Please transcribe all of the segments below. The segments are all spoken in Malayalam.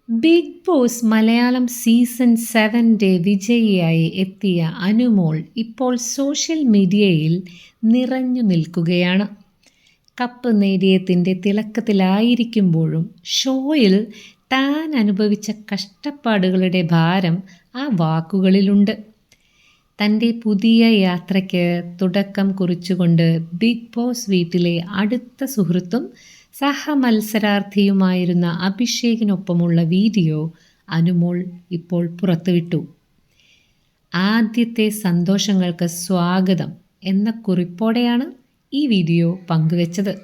ബിഗ് ബോസ് മലയാളം സീസൺ 7ന്റെ വിജയിയായി എത്തിയ അനുമോൾ ഇപ്പോൾ സോഷ്യൽ മീഡിയയിൽ നിറഞ്ഞു നിൽക്കുകയാണ്. കപ്പ് നേടിയതിൻ്റെ തിളക്കത്തിലായിരിക്കുമ്പോഴും ഷോയിൽ താൻ അനുഭവിച്ച കഷ്ടപ്പാടുകളുടെ ഭാരം ആ വാക്കുകളിലുണ്ട്. തൻ്റെ പുതിയ യാത്രയ്ക്ക് തുടക്കം കുറിച്ചുകൊണ്ട് ബിഗ് ബോസ് വീട്ടിലെ അടുത്ത സുഹൃത്തും സഹമത്സരാർത്ഥിയുമായിരുന്ന അഭിഷേകിനൊപ്പമുള്ള വീഡിയോ അനുമോൾ ഇപ്പോൾ പുറത്തുവിട്ടു. ആദ്യത്തെ സന്തോഷങ്ങൾക്ക് സ്വാഗതം എന്ന കുറിപ്പോടെയാണ് ഈ വീഡിയോ പങ്കുവച്ചത്.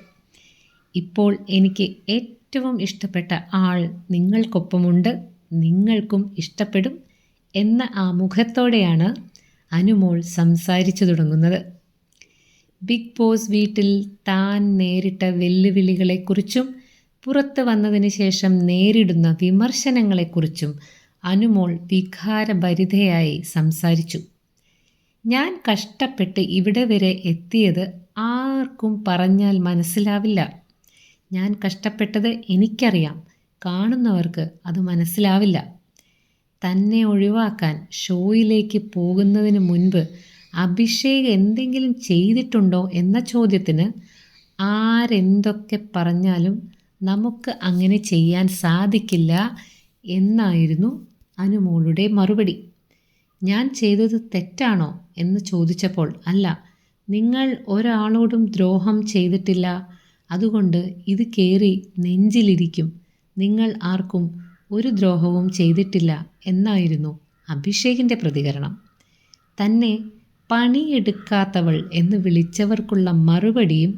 ഇപ്പോൾ എനിക്ക് ഏറ്റവും ഇഷ്ടപ്പെട്ട ആൾ നിങ്ങൾക്കൊപ്പമുണ്ട്, നിങ്ങൾക്കും ഇഷ്ടപ്പെടും എന്ന ആ മുഖത്തോടെയാണ് അനുമോൾ സംസാരിച്ചു തുടങ്ങുന്നത്. ബിഗ് ബോസ് വീട്ടിൽ താൻ നേരിട്ട വെല്ലുവിളികളെക്കുറിച്ചും പുറത്ത് വന്നതിന് ശേഷം നേരിടുന്ന വിമർശനങ്ങളെക്കുറിച്ചും അനുമോൾ വികാരഭരിതയായി സംസാരിച്ചു. ഞാൻ കഷ്ടപ്പെട്ട് ഇവിടെ വരെ എത്തിയത് ആർക്കും പറഞ്ഞാൽ മനസ്സിലാവില്ല. ഞാൻ കഷ്ടപ്പെട്ടത് എനിക്കറിയാം, കാണുന്നവർക്ക് അത് മനസ്സിലാവില്ല. തന്നെ ഒഴിവാക്കാൻ ഷോയിലേക്ക് പോകുന്നതിന് മുൻപ് അഭിഷേക് എന്തെങ്കിലും ചെയ്തിട്ടുണ്ടോ എന്ന ചോദ്യത്തിന് ആരെന്തൊക്കെ പറഞ്ഞാലും നമുക്ക് അങ്ങനെ ചെയ്യാൻ സാധിക്കില്ല എന്നായിരുന്നു അനുമോളുടെ മറുപടി. ഞാൻ ചെയ്തത് തെറ്റാണോ എന്ന് ചോദിച്ചപ്പോൾ അല്ല, നിങ്ങൾ ഒരാളോടും ദ്രോഹം ചെയ്തിട്ടില്ല, അതുകൊണ്ട് ഇത് കേറി നെഞ്ചിലിരിക്കും, നിങ്ങൾ ആർക്കും ഒരു ദ്രോഹവും ചെയ്തിട്ടില്ല എന്നായിരുന്നു അഭിഷേകിൻ്റെ പ്രതികരണം. തന്നെ പണിയെടുക്കാത്തവൾ എന്ന് വിളിച്ചവർക്കുള്ള മറുപടിയും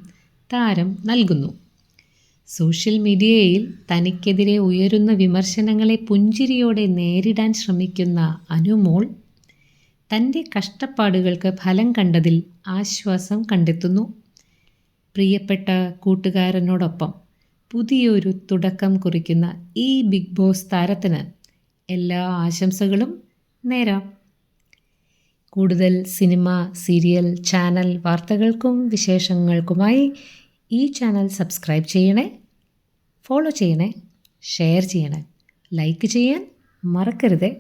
താരം നൽകുന്നു. സോഷ്യൽ മീഡിയയിൽ തനിക്കെതിരെ ഉയരുന്ന വിമർശനങ്ങളെ പുഞ്ചിരിയോടെ നേരിടാൻ ശ്രമിക്കുന്ന അനുമോൾ തൻ്റെ കഷ്ടപ്പാടുകൾക്ക് ഫലം കണ്ടതിൽ ആശ്വാസം കണ്ടെത്തുന്നു. പ്രിയപ്പെട്ട കൂട്ടുകാരനോടൊപ്പം പുതിയൊരു തുടക്കം കുറിക്കുന്ന ഈ ബിഗ് ബോസ് താരത്തിന് എല്ലാ ആശംസകളും നേരാം. കൂടുതൽ സിനിമ, സീരിയൽ, ചാനൽ വാർത്തകൾക്കും വിശേഷങ്ങൾക്കുമായി ഈ ചാനൽ സബ്സ്ക്രൈബ് ചെയ്യണേ, ഫോളോ ചെയ്യണേ, ഷെയർ ചെയ്യണേ, ലൈക്ക് ചെയ്യാൻ മറക്കരുതേ.